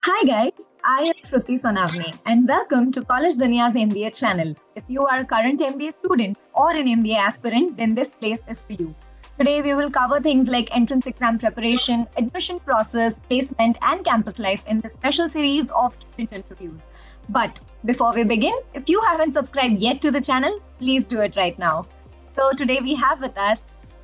Hi guys, I am Suti Sonavne and welcome to College Dunia's MBA channel. If you are a current MBA student or an MBA aspirant, then this place is for you. Today we will cover things like entrance exam preparation, admission process, placement and campus life in this special series of student interviews. But before we begin, if you haven't subscribed yet to the channel, please do it right now. So today we have with us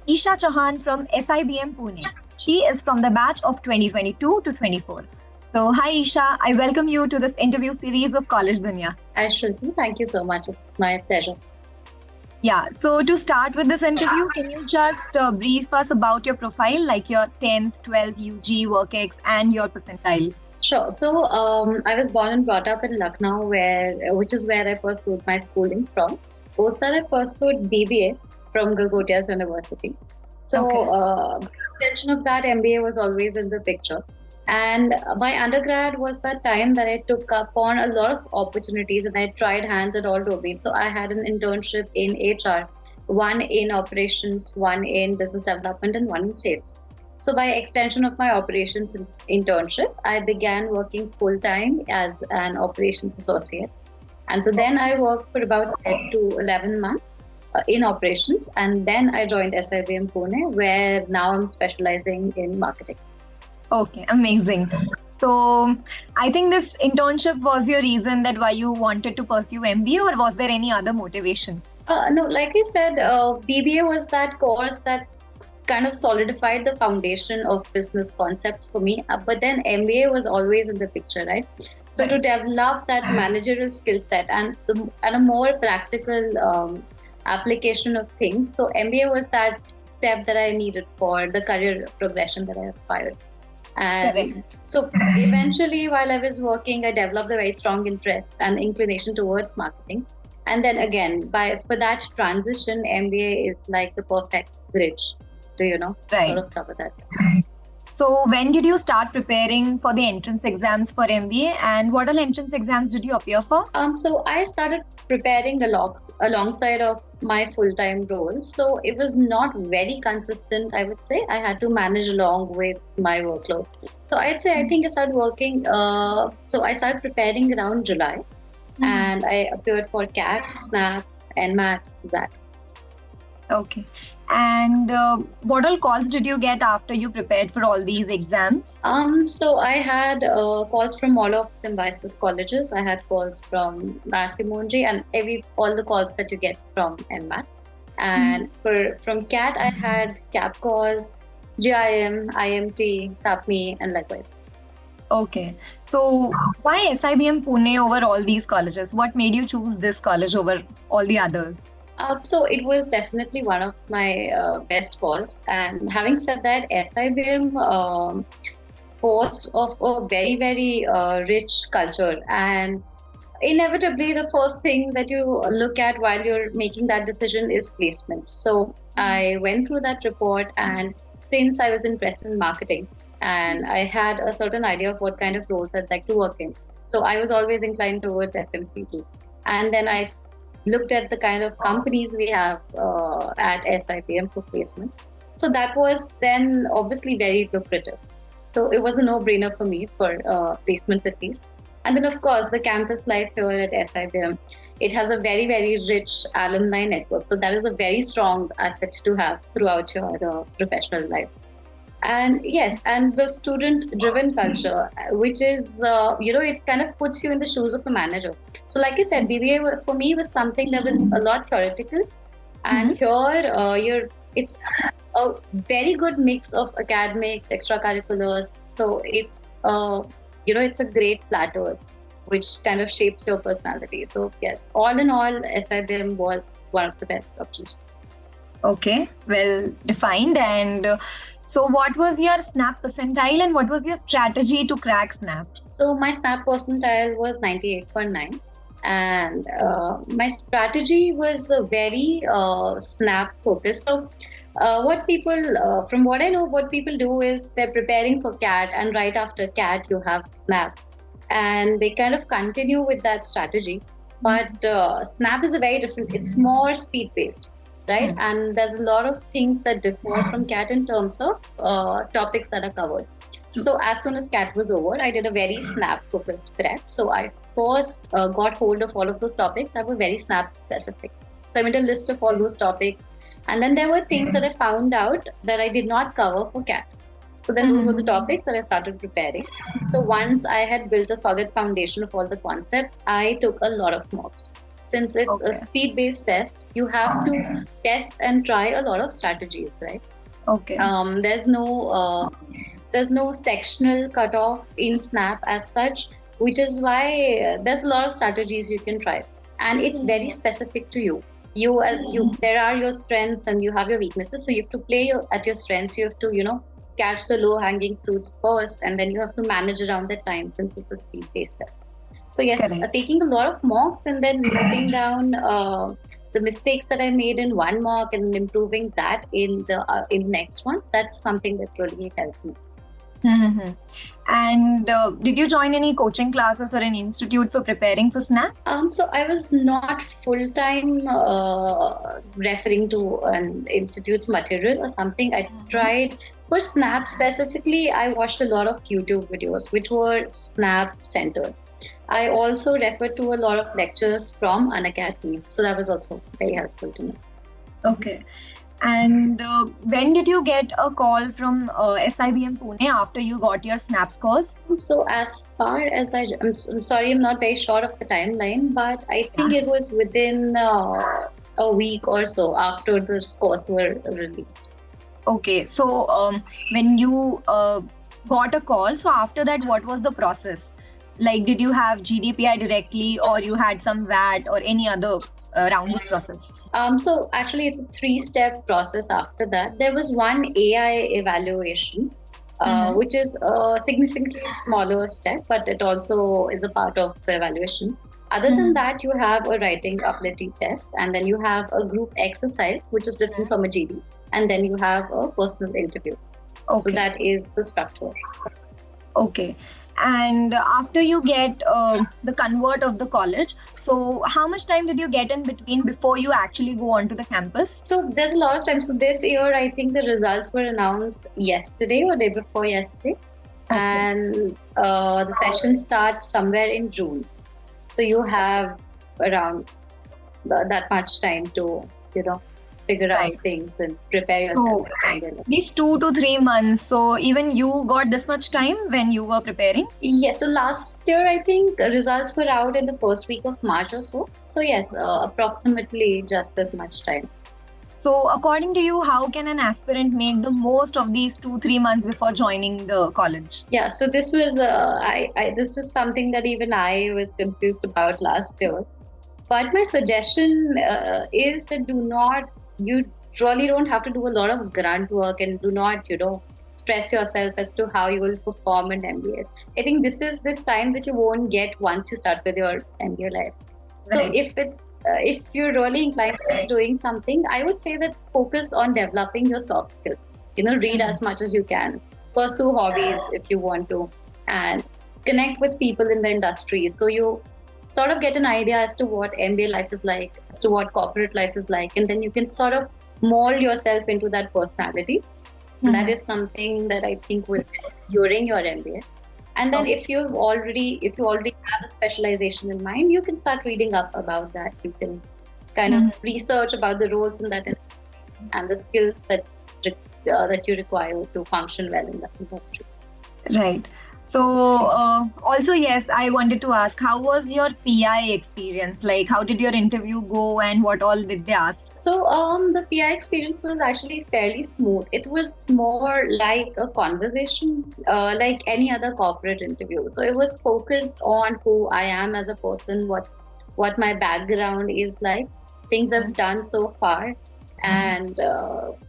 Isha Chauhan from SIBM Pune. She is from the batch of 2022 to 24. So, hi Isha, I welcome you to this interview series of College Dunya. Hi, Shruti. Thank you so much. It's my pleasure. Yeah, so to start with this interview, can you just brief us about your profile, like your 10th, 12th, UG, WorkX, and your percentile? Sure. So, I was born and brought up in Lucknow, which is where I pursued my schooling from. Post that, I pursued BBA from Galgotias University. So, Okay. extension of that, MBA was always in the picture. And my undergrad was that time that I took up on a lot of opportunities and I tried hands at all domains. So I had an internship in HR, one in operations, one in business development, and one in sales. So by extension of my operations internship, I began working full time as an operations associate. And so then I worked for about 10 to 11 months in operations. And then I joined SIBM Pune, where now I'm specializing in marketing. Okay, amazing. So, I think this internship was your reason that why you wanted to pursue MBA, or was there any other motivation? No, like I said, BBA was that course that kind of solidified the foundation of business concepts for me. But then MBA was always in the picture, right? So to develop that managerial skill set and a more practical application of things. So MBA was that step that I needed for the career progression that I aspired. And Correct. so eventually, while I was working, I developed a very strong interest and inclination towards marketing. And then again, for that transition, MBA is like the perfect bridge to, Right. sort of cover that. So, when did you start preparing for the entrance exams for MBA, and what all entrance exams did you appear for? So I started preparing alongside of my full-time role. So it was not very consistent, I would say. I had to manage along with my workload. So I think I started working. So I started preparing around July, and I appeared for CAT, SNAP, NMAT, that. Okay. And what all calls did you get after you prepared for all these exams? So I had calls from all of Symbiosis colleges. I had calls from Narsimonji and all the calls that you get from NMAT. And from CAT, I had CAP calls, GIM, IMT, TAPME, and likewise. Okay. So why SIBM Pune over all these colleges? What made you choose this college over all the others? So it was definitely one of my best calls. And having said that, SIBM boasts of a very, very rich culture. And inevitably, the first thing that you look at while you're making that decision is placements. So I went through that report, and since I was interested in marketing and I had a certain idea of what kind of roles I'd like to work in, so I was always inclined towards FMCG. And then I looked at the kind of companies we have at SIBM for placements. So that was then obviously very lucrative. So it was a no-brainer for me for placements at least. And then of course the campus life here at SIBM, it has a very, very rich alumni network. So that is a very strong asset to have throughout your professional life. And yes, and the student-driven culture, which is, it kind of puts you in the shoes of a manager. So like I said, BBA for me was something that was a lot theoretical. And here, it's a very good mix of academics, extracurriculars. So it's a great plateau, which kind of shapes your personality. So yes, all in all, SIBM was one of the best options. Okay, well defined. And so what was your SNAP percentile and what was your strategy to crack SNAP? So my SNAP percentile was 98.9. And my strategy was very SNAP focused. So from what I know, what people do is they're preparing for CAT, and right after CAT, you have SNAP. And they kind of continue with that strategy. But SNAP is it's more speed based. Right. And there's a lot of things that differ from CAT in terms of topics that are covered. So as soon as CAT was over, I did a very snap-focused prep. So I first got hold of all of those topics that were very snap-specific. So I made a list of all those topics. And then there were things that I found out that I did not cover for CAT. So then those were the topics that I started preparing. So once I had built a solid foundation of all the concepts, I took a lot of mocks. Since it's a speed-based test, you have to test and try a lot of strategies, right? Okay. There's no sectional cutoff in Snap as such, which is why there's a lot of strategies you can try, and it's very specific to you. There are your strengths and you have your weaknesses, so you have to play at your strengths. You have to catch the low-hanging fruits first, and then you have to manage around that time since it's a speed-based test. So yes, taking a lot of mocks and then noting down the mistakes that I made in one mock and improving that in the next one, that's something that really helped me. Mm-hmm. And did you join any coaching classes or an institute for preparing for SNAP? So I was not full-time referring to an institute's material or something. I tried for SNAP specifically. I watched a lot of YouTube videos which were SNAP centered. I also referred to a lot of lectures from Unacademy, so that was also very helpful to me. Okay. And when did you get a call from SIBM Pune after you got your SNAP scores? So as far as I'm sorry, I'm not very sure of the timeline, but I think it was within a week or so after the scores were released. Okay, so when you got a call, so after that, what was the process? Like, did you have GDPI directly, or you had some VAT or any other rounds of process? So actually, it's a 3-step process after that. There was one AI evaluation, which is a significantly smaller step, but it also is a part of the evaluation. Other than that, you have a writing ability test, and then you have a group exercise, which is different from a GD, and then you have a personal interview. Okay. So that is the structure. Okay. And after you get the convert of the college, so how much time did you get in between before you actually go onto the campus? So there's a lot of time. So this year, I think the results were announced yesterday or day before yesterday. Okay. And the session starts somewhere in June. So you have around that much time to, figure out things and prepare yourself. So, these 2 to 3 months. So even you got this much time when you were preparing? Yes. So last year, I think results were out in the first week of March or so. So yes, approximately just as much time. So according to you, how can an aspirant make the most of these 2-3 months before joining the college? Yeah. So this was this is something that even I was confused about last year. But my suggestion is that you really don't have to do a lot of grunt work, and do not, stress yourself as to how you will perform in MBA. I think this is this time that you won't get once you start with your MBA life. Right. So if you're really inclined towards doing something, I would say that focus on developing your soft skills. Read as much as you can, pursue hobbies if you want to, and connect with people in the industry. So you sort of get an idea as to what MBA life is like, as to what corporate life is like, and then you can sort of mold yourself into that personality. Mm-hmm. That is something that I think will during your MBA. And then if you already have a specialization in mind, you can start reading up about that. You can kind of research about the roles in that and the skills that you require to function well in that industry. Right. So also, yes, I wanted to ask, how was your PI experience? Like, how did your interview go and what all did they ask? So the PI experience was actually fairly smooth. It was more like a conversation, like any other corporate interview. So it was focused on who I am as a person, what my background is like, things I've done so far, and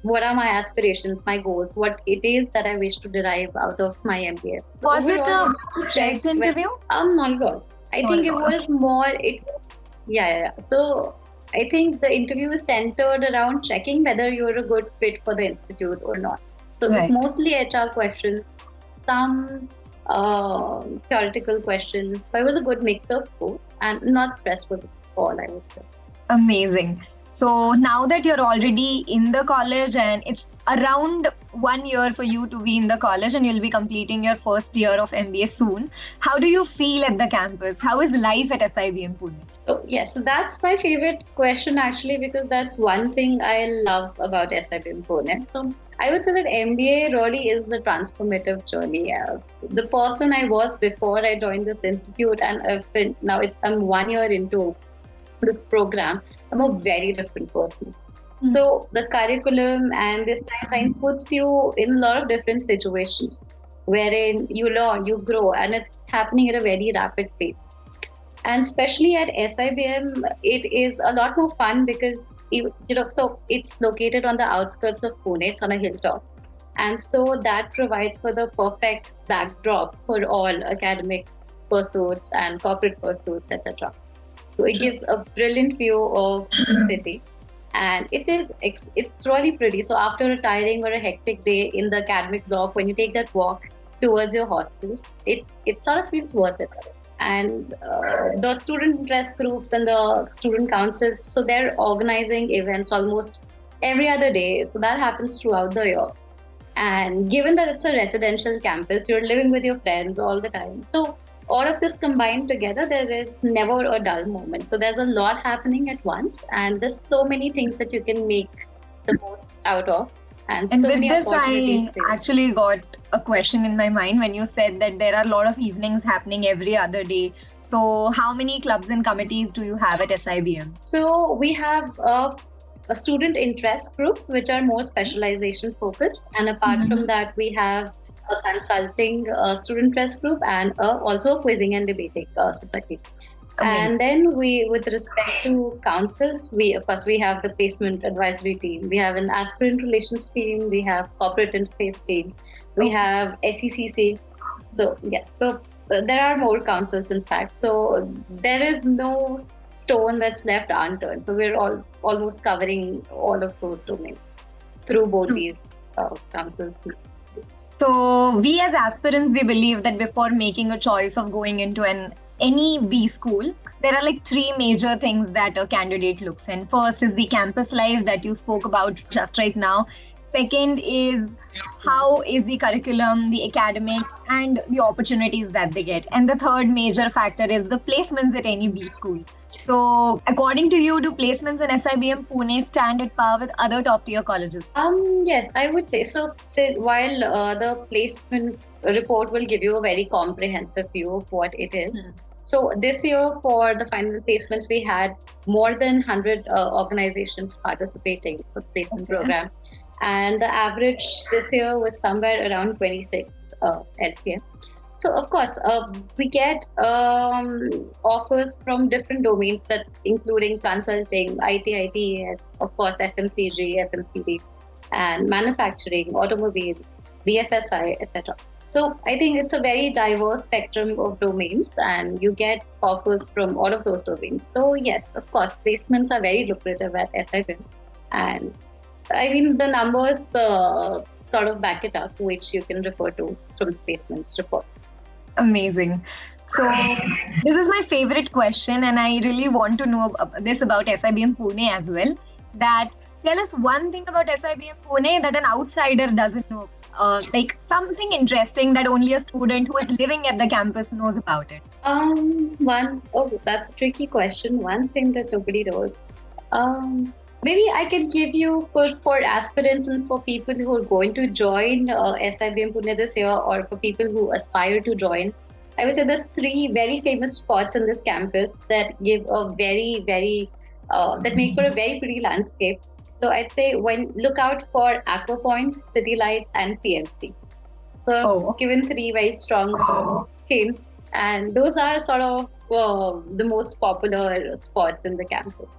what are my aspirations, my goals, what it is that I wish to derive out of my MBA. So was it a strength interview? Not at all. I think it was more. Yeah. So I think the interview is centered around checking whether you're a good fit for the institute or not. So it's mostly HR questions, some theoretical questions, but it was a good mix of both and not stressful at all, I would say. Amazing. So now that you're already in the college and it's around 1 year for you to be in the college and you'll be completing your first year of MBA soon, how do you feel at the campus? How is life at SIBM Pune? So, yes, so that's my favorite question actually, because that's one thing I love about SIBM Pune. So I would say that MBA really is a transformative journey. The person I was before I joined this institute, and I'm 1 year into this program, I'm a very different person. So the curriculum and this timeline puts you in a lot of different situations wherein you learn, you grow, and it's happening at a very rapid pace. And especially at SIBM, it is a lot more fun because so it's located on the outskirts of Pune. It's on a hilltop, and so that provides for the perfect backdrop for all academic pursuits and corporate pursuits, etc. So it gives a brilliant view of the city, and it's really pretty. So after a tiring or a hectic day in the academic block, when you take that walk towards your hostel, it sort of feels worth it. And the student interest groups and the student councils, so they're organizing events almost every other day. So that happens throughout the year. And given that it's a residential campus, you're living with your friends all the time. So all of this combined together, there is never a dull moment. So there's a lot happening at once, and there's so many things that you can make the most out of. And so with many this, opportunities. I actually got a question in my mind when you said that there are a lot of evenings happening every other day. So how many clubs and committees do you have at SIBM? So we have a student interest groups, which are more specialization focused. And apart from that, we have a consulting student interest group and also a quizzing and debating society. And then with respect to councils, of course, we have the placement advisory team. We have an aspirant relations team. We have corporate interface team. We have SECC. So yes, so there are more councils in fact. So there is no stone that's left unturned. So we're almost covering all of those domains through both these councils. So we as aspirants, we believe that before making a choice of going into any B school, there are like three major things that a candidate looks in. First is the campus life that you spoke about just right now. Second is how is the curriculum, the academics, and the opportunities that they get. And the third major factor is the placements at any B school. So according to you, do placements in SIBM Pune stand at par with other top tier colleges? Yes, I would say so. While the placement report will give you a very comprehensive view of what it is. So this year for the final placements, we had more than 100 organizations participating for the placement program. And the average this year was somewhere around 26 LPM. So of course, we get offers from different domains, that including consulting, IT, of course, FMCG, FMCD, and manufacturing, automobile, BFSI, etc. So I think it's a very diverse spectrum of domains, and you get offers from all of those domains. So yes, of course, placements are very lucrative at SIBM, and I mean the numbers sort of back it up, which you can refer to from the placements report. Amazing. So this is my favorite question, and I really want to know this about SIBM Pune as well. That tell us one thing about SIBM Pune that an outsider doesn't know. Like something interesting that only a student who is living at the campus knows about it. That's a tricky question. One thing that nobody knows. Maybe I can give you for aspirants and for people who are going to join SIBM Pune this year, or for people who aspire to join. I would say there's three very famous spots in this campus that give a that make for a very pretty landscape. So I'd say look out for Aqua Point, City Lights, and PMC. So given three very strong hints, and those are sort of the most popular spots in the campus.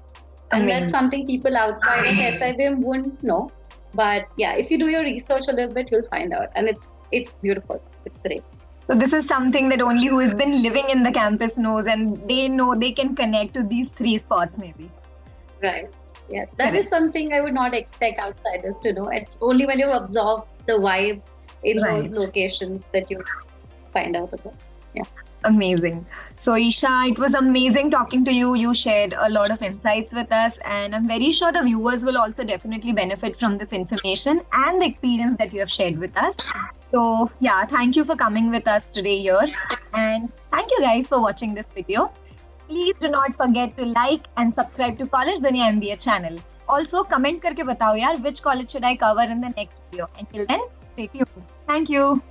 And that's something people outside of SIBM wouldn't know. But yeah, if you do your research a little bit, you'll find out. And it's beautiful. It's great. So this is something that only who has been living in the campus knows, and they know they can connect to these three spots maybe. Right. Yes. That is something I would not expect outsiders to know. It's only when you absorb the vibe in those locations that you find out about. Yeah. Amazing. So, Isha, it was amazing talking to you. You shared a lot of insights with us, and I'm very sure the viewers will also definitely benefit from this information and the experience that you have shared with us. So, yeah, thank you for coming with us today here. And thank you guys for watching this video. Please do not forget to like and subscribe to College Dunia MBA channel. Also, comment करके बताओ यार which college should I cover in the next video. Until then, stay tuned. Thank you.